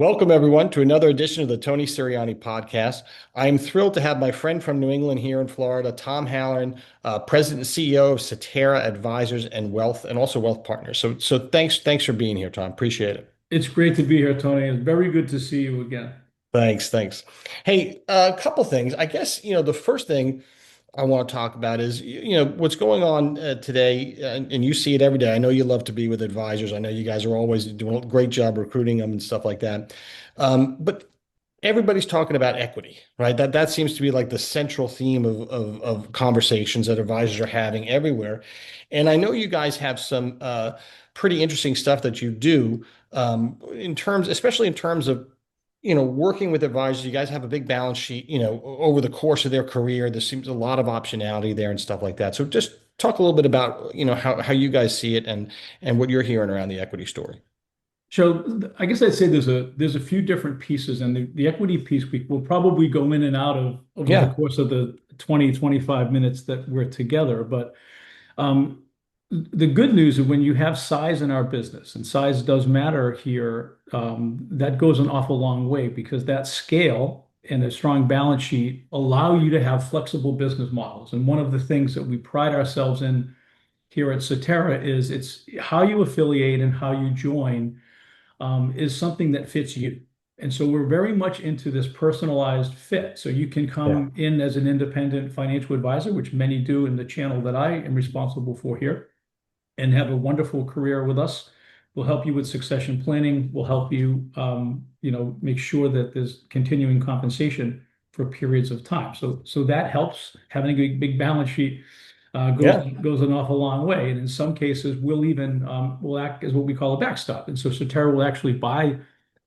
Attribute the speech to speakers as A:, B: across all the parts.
A: Welcome, everyone, to another edition of the Tony Sirianni podcast. I'm thrilled to have my friend from New England here in Florida, Tom Halloran, President and CEO of Cetera Advisors and Wealth, and also Wealth Partners. So thanks for being here, Tom. Appreciate it.
B: It's great to be here, Tony. It's very good to see you again.
A: Thanks. Hey, a couple things. I guess, the first thing I want to talk about is, what's going on today, and you see it every day. I know you love to be with advisors. I know you guys are always doing a great job recruiting them and stuff like that. But everybody's talking about equity, right? That seems to be like the central theme of conversations that advisors are having everywhere. And I know you guys have some pretty interesting stuff that you do especially in terms of working with advisors. You guys have a big balance sheet, over the course of their career. There seems a lot of optionality there and stuff like that. So just talk a little bit about, how you guys see it and what you're hearing around the equity story.
B: So I guess I'd say there's a few different pieces, and the equity piece we will probably go in and out of over the
A: Yeah.
B: course of the 20-25 minutes that we're together. But um, the good news is when you have size in our business, and size does matter here, that goes an awful long way because that scale and a strong balance sheet allow you to have flexible business models. And one of the things that we pride ourselves in here at Cetera is it's how you affiliate and how you join is something that fits you. And so we're very much into this personalized fit. So you can
A: Yeah.
B: come in as an independent financial advisor, which many do in the channel that I am responsible for here, and have a wonderful career with us. We'll help you with succession planning. We'll help you, make sure that there's continuing compensation for periods of time. So that helps. Having a big balance sheet
A: Yeah.
B: goes an awful long way. And in some cases, we'll act as what we call a backstop. And so Cetera will actually buy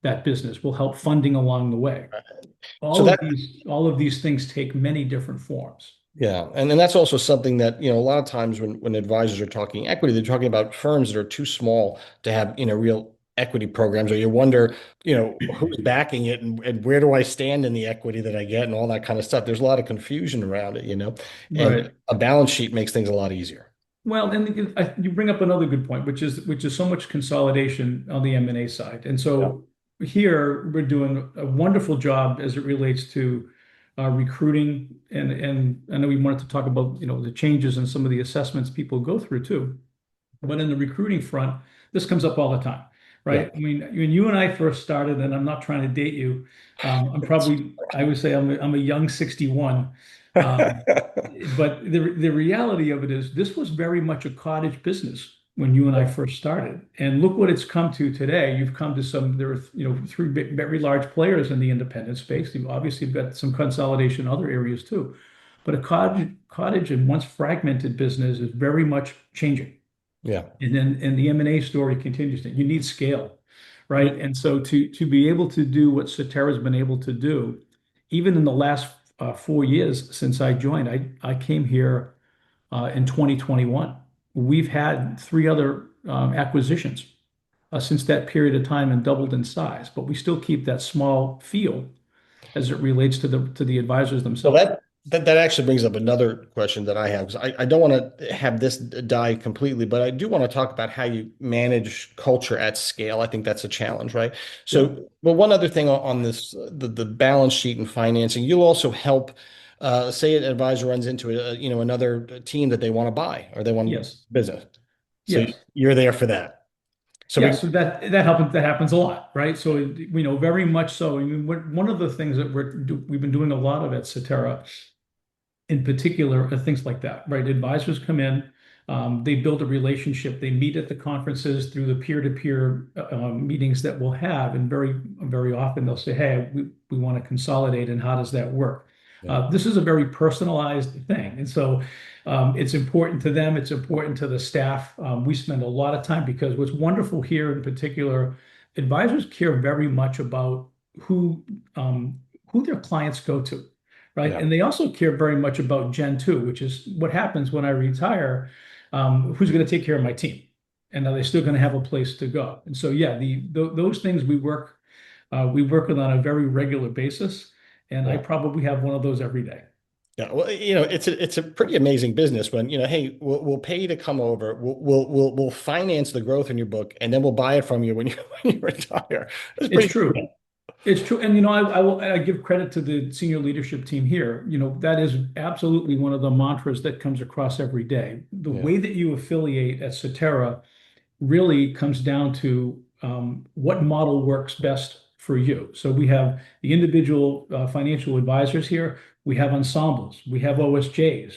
B: that business. We'll help funding along the way.
A: So
B: All of
A: that
B: these things take many different forms.
A: Yeah, and then that's also something that, a lot of times when advisors are talking equity, they're talking about firms that are too small to have, real equity programs, or you wonder, who's backing it and where do I stand in the equity that I get and all that kind of stuff. There's a lot of confusion around it. And
B: Right.
A: a balance sheet makes things a lot easier.
B: Well, and you bring up another good point, which is so much consolidation on the M&A side. And
A: Yeah.
B: so here we're doing a wonderful job as it relates to recruiting, and I know we wanted to talk about the changes and some of the assessments people go through too. But in the recruiting front, this comes up all the time,
A: Yeah.
B: right? I mean, when you and I first started, and I'm not trying to date you, I would say I'm a young 61. Um, but the reality of it is this was very much a cottage business when you and I first started. And look what it's come to today. You've come to there are, three very large players in the independent space. You've obviously got some consolidation in other areas too. But a cottage and once fragmented business is very much changing.
A: Yeah.
B: And the M&A story continues to, you need scale, right? And so to be able to do what Cetera's been able to do, even in the last 4 years since I joined, I came here in 2021. We've had three other acquisitions since that period of time and doubled in size, but we still keep that small feel as it relates to the advisors
A: Well,
B: themselves.
A: that actually brings up another question that I have. 'Cause I don't want to have this die completely, but I do want to talk about how you manage culture at scale. I think that's a challenge, right?
B: Yeah.
A: So, well, one other thing on this, the balance sheet and financing, you'll also help, say an advisor runs into another team that they want to buy or they want
B: Yes.
A: business. So
B: Yes.
A: you're there for that. So
B: Yeah,
A: we,
B: so that happens a lot, right? So very much so. I mean, one of the things that we've been doing a lot of at Cetera, in particular, are things like that, right? Advisors come in, they build a relationship, they meet at the conferences through the peer-to-peer meetings that we'll have, and very often they'll say, "Hey, we want to consolidate, and how does that work?"
A: yeah,
B: This is a very personalized thing, and so it's important to them. It's important to the staff. We spend a lot of time because what's wonderful here in particular, advisors care very much about who who their clients go to, right?
A: yeah.
B: And they also care very much about Gen 2, which is what happens when I retire. Who's going to take care of my team? And are they still going to have a place to go? And so, yeah, those things we work with on a very regular basis. And I
A: Yeah.
B: probably have one of those every day.
A: Yeah, well, it's a pretty amazing business when, hey, we'll pay you to come over. We'll finance the growth in your book, and then we'll buy it from you when you when you retire. That's
B: It's
A: pretty
B: true.
A: cool.
B: It's true. And, I give credit to the senior leadership team here. That is absolutely one of the mantras that comes across every day. The
A: Yeah.
B: way that you affiliate at Cetera really comes down to what model works best for you. So we have the individual financial advisors here. We have ensembles. We have OSJs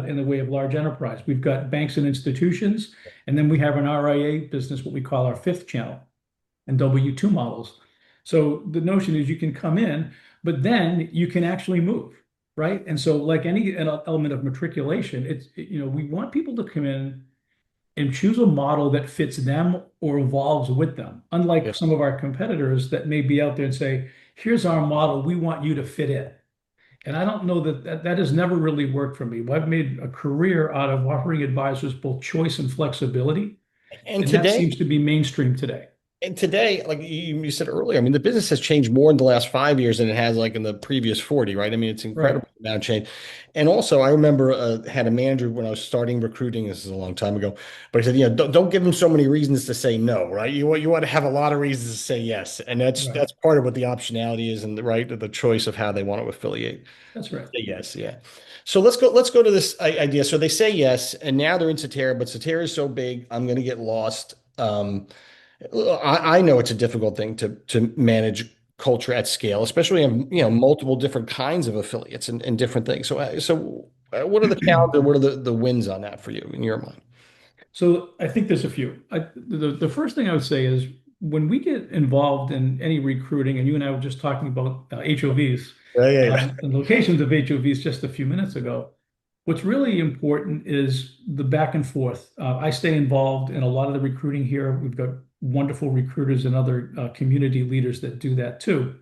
B: in the way of large enterprise. We've got banks and institutions. And then we have an RIA business, what we call our fifth channel, and W-2 models. So the notion is you can come in, but then you can actually move, right? And so, like any element of matriculation, we want people to come in and choose a model that fits them or evolves with them.
A: Yeah.
B: Unlike some of our competitors that may be out there and say, here's our model, we want you to fit in. And I don't know that has never really worked for me. I've made a career out of offering advisors both choice and flexibility,
A: And
B: and that
A: today,
B: seems to be mainstream today.
A: And today, like you said earlier, I mean, the business has changed more in the last 5 years than it has like in the previous 40, right? I mean, it's
B: Right.
A: incredible amount of change. And also, I remember had a manager when I was starting recruiting. This is a long time ago, but he said, don't give them so many reasons to say no, right? You want to have a lot of reasons to say yes, and that's
B: Right.
A: that's part of what the optionality is, and the choice of how they want to affiliate.
B: That's right.
A: Say yes, yeah. So let's go to this idea. So they say yes, and now they're in Satera, but Satera is so big, I'm going to get lost. I know it's a difficult thing to manage culture at scale, especially in multiple different kinds of affiliates and different things. What are the challenges? What are the wins on that for you in your mind?
B: So I think there's a few. The first thing I would say is when we get involved in any recruiting, and you and I were just talking about HOVs
A: Yeah, yeah, yeah.
B: and locations of HOVs just a few minutes ago, what's really important is the back and forth. I stay involved in a lot of the recruiting here. We've got wonderful recruiters and other community leaders that do that too.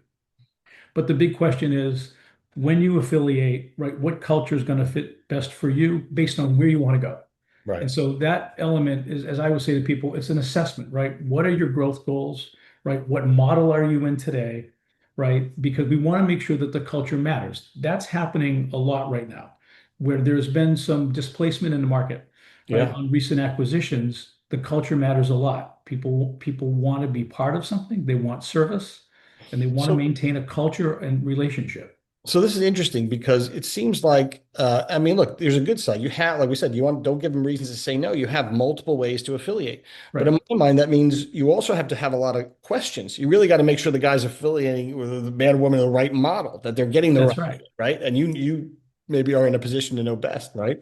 B: But the big question is when you affiliate, right, what culture is going to fit best for you based on where you want to go? And
A: Right.
B: so that element is, as I would say to people, it's an assessment, right? What are your growth goals, right? What model are you in today, right? Because we want to make sure that the culture matters. That's happening a lot right now, where there's been some displacement in the market, right?
A: Yeah.
B: On recent acquisitions, the culture matters a lot. People want to be part of something, they want service, and they want to
A: So
B: maintain a culture and relationship.
A: So this is interesting because it seems like, I mean, look, there's a good side. You have, like we said, don't give them reasons to say no. You have multiple ways to affiliate. But
B: Right.
A: in my mind, that means you also have to have a lot of questions. You really got to make sure the guy's affiliating with the man or woman the right model, that they're getting the
B: That's
A: right,
B: right.
A: right? And you maybe are in a position to know best, right?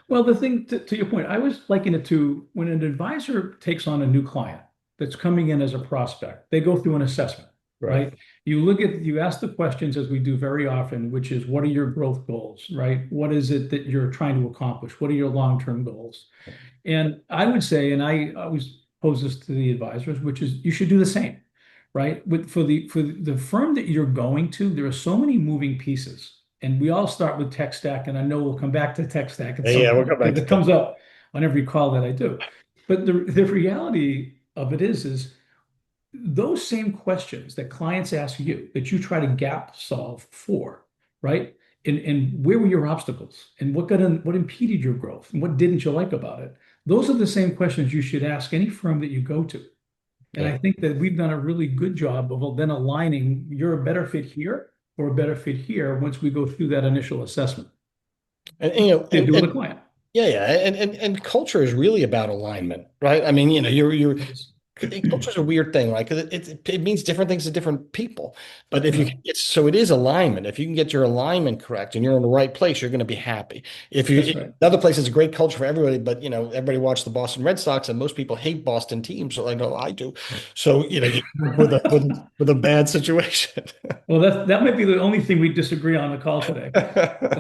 B: Well, the thing to your point, I was liking it to when an advisor takes on a new client that's coming in as a prospect, they go through an assessment,
A: Right.
B: right? You ask the questions as we do very often, which is what are your growth goals, right? What is it that you're trying to accomplish? What are your long-term goals? And I would say, and I always pose this to the advisors, which is you should do the same, right? For the firm that you're going to, there are so many moving pieces. And we all start with tech stack, and I know we'll come back to tech stack at
A: Yeah,
B: some
A: yeah, we'll
B: point
A: come back
B: because
A: to
B: it
A: that.
B: comes up on every call that I do. But the reality of it is those same questions that clients ask you that you try to gap solve for, right? And where were your obstacles and what impeded your growth and what didn't you like about it? Those are the same questions you should ask any firm that you go to. And
A: Yeah.
B: I think that we've done a really good job of then aligning you're a better fit here or a better fit here once we go through that initial assessment.
A: And you know,
B: They
A: and,
B: do with a
A: and
B: client.
A: yeah, yeah, and culture is really about alignment, right? I mean, you're
B: It is.
A: culture is a weird thing, right? Because it means different things to different people. But if you
B: Yeah,
A: so it is alignment. If you can get your alignment correct and you're in the right place, you're going to be happy.
B: that's
A: If
B: right.
A: another place is a great culture for everybody, but everybody watched the Boston Red Sox, and most people hate Boston teams. So I know I do. So you with a bad situation.
B: Well, that might be the only thing we disagree on the call today.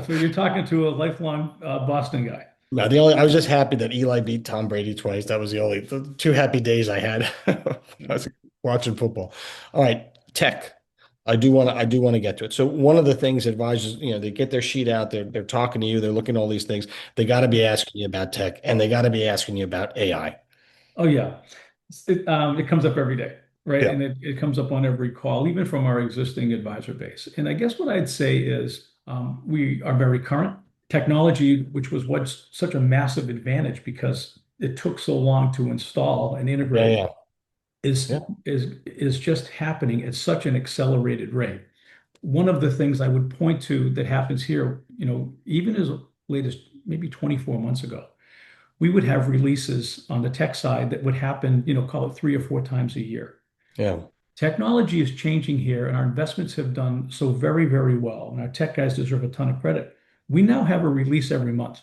B: So you're talking to a lifelong Boston guy.
A: No, I was just happy that Eli beat Tom Brady twice. That was the two happy days I had. I was watching football. All right, tech. I do want to get to it. So one of the things advisors, they get their sheet out, they're talking to you, they're looking at all these things. They got to be asking you about tech and they got to be asking you about AI.
B: Oh yeah, it comes up every day, right?
A: Yeah.
B: And it comes up on every call, even from our existing advisor base. And I guess what I'd say is we are very current. Technology, which was what's such a massive advantage because it took so long to install and
A: Yeah,
B: integrate,
A: yeah.
B: is
A: Yeah.
B: is just happening at such an accelerated rate. One of the things I would point to that happens here, even as late as maybe 24 months ago, we would have releases on the tech side that would happen, call it 3 or 4 times a year.
A: Yeah.
B: Technology is changing here, and our investments have done so very, very well. And our tech guys deserve a ton of credit. We now have a release every month.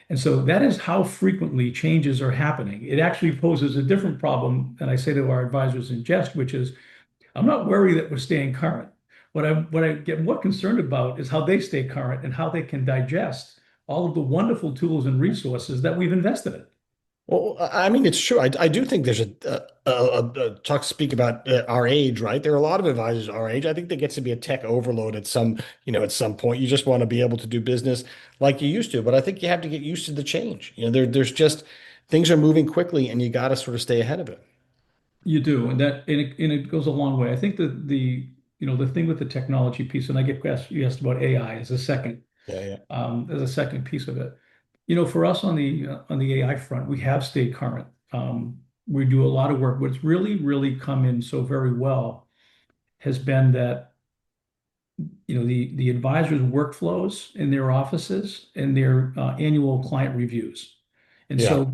B: And so that is how frequently changes are happening. It actually poses a different problem than I say to our advisors in jest, which is I'm not worried that we're staying current. What I get more concerned about is how they stay current and how they can digest all of the wonderful tools and resources that we've invested in.
A: Well, I mean, it's true. I do think there's talk speak about our age, right? There are a lot of advisors our age. I think there gets to be a tech overload at at some point. You just want to be able to do business like you used to. But I think you have to get used to the change. There's just things are moving quickly, and you got to sort of stay ahead of it.
B: You do, and it goes a long way. I think that the thing with the technology piece, and you asked about AI as a second
A: Yeah, yeah,
B: piece of it. For us on the AI front, we have stayed current. We do a lot of work. What's really, really come in so very well has been that the advisors' workflows in their offices and their annual client reviews. And
A: yeah,
B: so,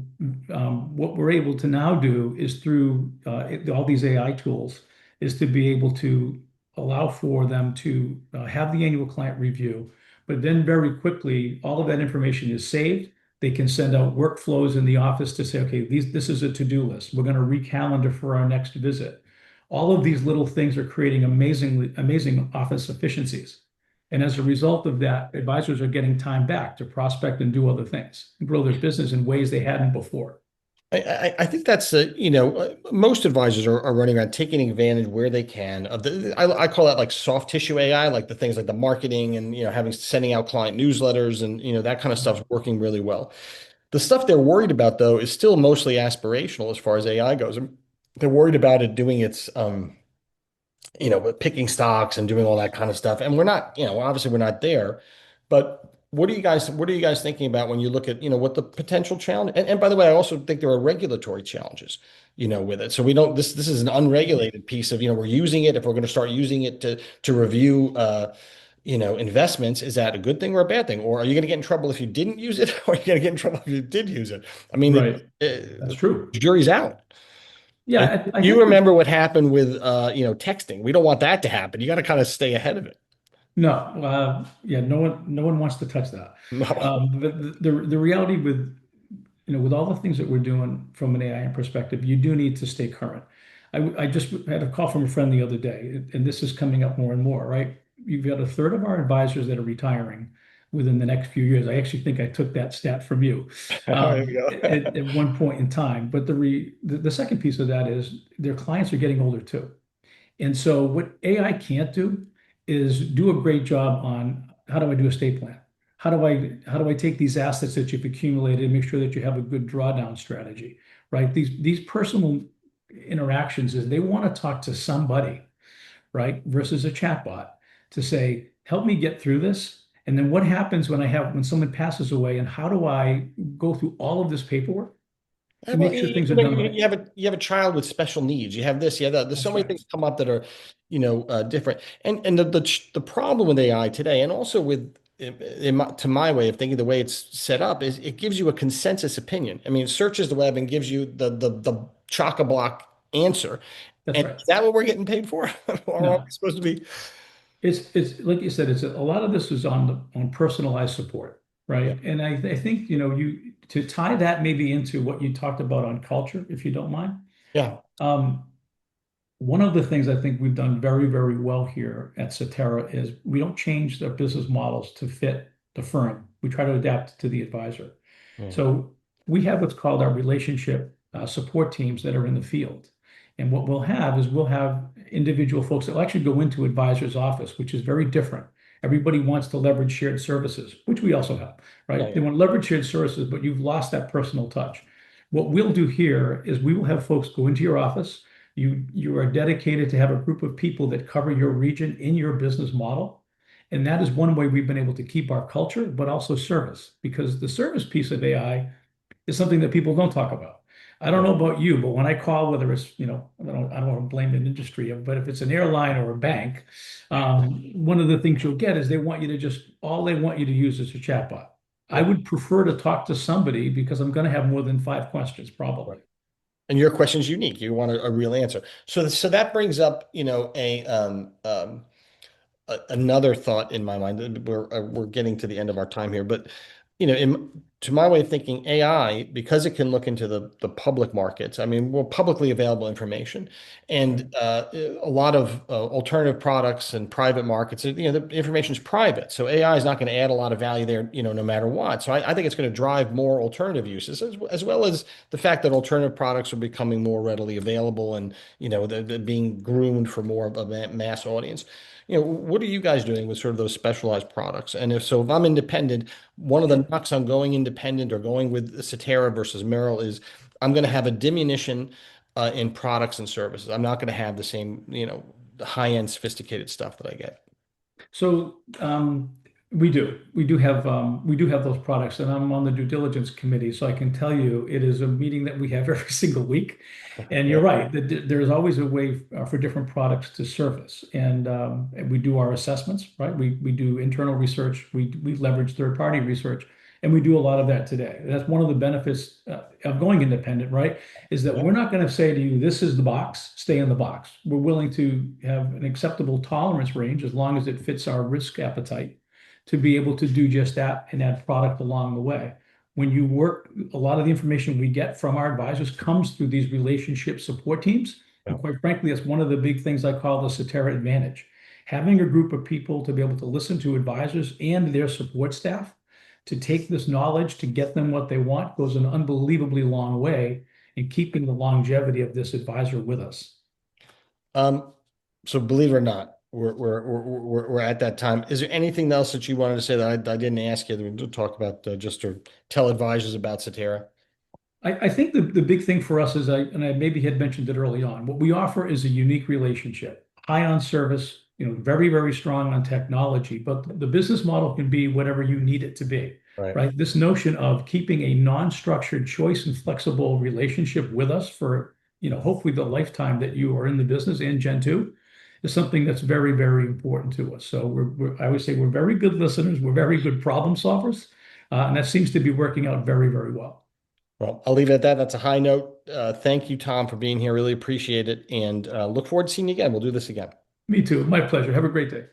B: what we're able to now do is through all these AI tools, is to be able to allow for them to have the annual client review, but then very quickly, all of that information is saved. They can send out workflows in the office to say, okay, this is a to-do list. We're going to recalendar for our next visit. All of these little things are creating amazing office efficiencies. And as a result of that, advisors are getting time back to prospect and do other things and grow their business in ways they hadn't before.
A: I think that's most advisors are running around taking advantage where they can of I call that like soft tissue AI, like the things like the marketing and having sending out client newsletters and that kind of stuff's working really well. The stuff they're worried about though is still mostly aspirational as far as AI goes. They're worried about it doing its picking stocks and doing all that kind of stuff. And we're not, obviously we're not there. But what are you guys thinking about when you look at, what the potential challenge? And by the way, I also think there are regulatory challenges, with it. So we don't, this is an unregulated piece of, we're using it. If we're going to start using it to review, investments, is that a good thing or a bad thing? Or are you going to get in trouble if you didn't use it? Or are you going to get in trouble if you did use it? I mean,
B: Right. That's true.
A: the jury's out. And
B: Yeah, I
A: you
B: think that
A: remember what happened with texting. We don't want that to happen. You got to kind of stay ahead of it.
B: no, yeah, no one wants to touch that.
A: No.
B: The reality with all the things that we're doing from an AI perspective, you do need to stay current. I just had a call from a friend the other day, and this is coming up more and more, right? You've got a third of our advisors that are retiring within the next few years. I actually think I took that stat from you
A: There we go.
B: at one point in time. But the second piece of that is their clients are getting older too. And so what AI can't do is do a great job on how do I do estate plan? How do I take these assets that you've accumulated and make sure that you have a good drawdown strategy, right? These personal interactions is they want to talk to somebody, right? Versus a chatbot to say, help me get through this. And then what happens when someone passes away and how do I go through all of this papaperwork to
A: Well,
B: make sure things are done right?
A: you have a child with special needs. You have this, you have that. There's so
B: That's
A: many
B: right.
A: things come up that are, different. And the problem with AI today, and also with to my way of thinking, the way it's set up is it gives you a consensus opinion. I mean, it searches the web and gives you the chock-a-block answer.
B: That's
A: And
B: right.
A: is that what we're getting paid for? Or are we
B: No,
A: supposed to be?
B: it's like you said, a lot of this is on personalized support,
A: Yeah,
B: right? And I think, you to tie that maybe into what you talked about on culture, if you don't mind.
A: yeah,
B: Um, One of the things I think we've done very, very well here at Cetera is we don't change their business models to fit the firm. We try to adapt to the advisor.
A: yeah,
B: So we have what's called our relationship support teams that are in the field. And what we'll have is we'll have individual folks that will actually go into advisor's office, which is very different. Everybody wants to leverage shared services, which we also have,
A: yeah,
B: right? They
A: yeah.
B: want to leverage shared services, but you've lost that personal touch. What we'll do here is we will have folks go into your office. You are dedicated to have a group of people that cover your region in your business model. And that is one way we've been able to keep our culture, but also service, because the service piece of AI is something that people don't talk about. I don't know about you, but when I call, whether it's, I don't want to blame an industry, but if it's an airline or a bank, one of the things you'll get is all they want you to use is a chatbot. I
A: Yep.
B: would prefer to talk to somebody because I'm going to have more than five questions,
A: Right.
B: probably.
A: And your question's unique. You want a real answer. So that brings up, another thought in my mind. We're getting to the end of our time here, but to my way of thinking, AI, because it can look into the public markets. I mean, well, publicly available information,
B: Right.
A: and a lot of alternative products and private markets. The information is private, so AI is not going to add a lot of value there. No matter what. So I think it's going to drive more alternative uses, as well as the fact that alternative products are becoming more readily available, and they're being groomed for more of a mass audience. What are you guys doing with sort of those specialized products? And if so, if I'm independent, one of the knocks on going independent or going with Cetera versus Merrill is I'm going to have a diminution in products and services. I'm not going to have the same, the high-end sophisticated stuff that I get.
B: So we do have those products, and I'm on the due diligence committee, so I can tell you it is a meeting that we have every single week. And you're
A: Yeah.
B: right, there's always a way for different products to surface, and we do our assessments, right? We do internal research, we leverage third party research, and we do a lot of that today. That's one of the benefits of going independent, right? Is that
A: Yeah.
B: we're not going to say to you, this is the box, stay in the box. We're willing to have an acceptable tolerance range as long as it fits our risk appetite to be able to do just that and add product along the way. When you work, a lot of the information we get from our advisors comes through these relationship support teams. And
A: Yeah.
B: quite frankly, it's one of the big things I call the Cetera advantage. Having a group of people to be able to listen to advisors and their support staff to take this knowledge to get them what they want goes an unbelievably long way in keeping the longevity of this advisor with us.
A: Um, so believe it or not, we're at that time. Is there anything else that you wanted to say that I didn't ask you to talk about, just to tell advisors about Cetera?
B: I think the big thing for us is and I maybe had mentioned it early on, what we offer is a unique relationship, high on service, very, very strong on technology, but the business model can be whatever you need it to be,
A: Right.
B: right? This notion of keeping a non-structured choice and flexible relationship with us for, hopefully the lifetime that you are in the business and Gen 2 is something that's very, very important to us. So I would say we're very good listeners, we're very good problem solvers, and that seems to be working out very, very well.
A: Well, I'll leave it at that. That's a high note. Thank you, Tom, for being here. Really appreciate it. And look forward to seeing you again. We'll do this again.
B: Me too. My pleasure. Have a great day.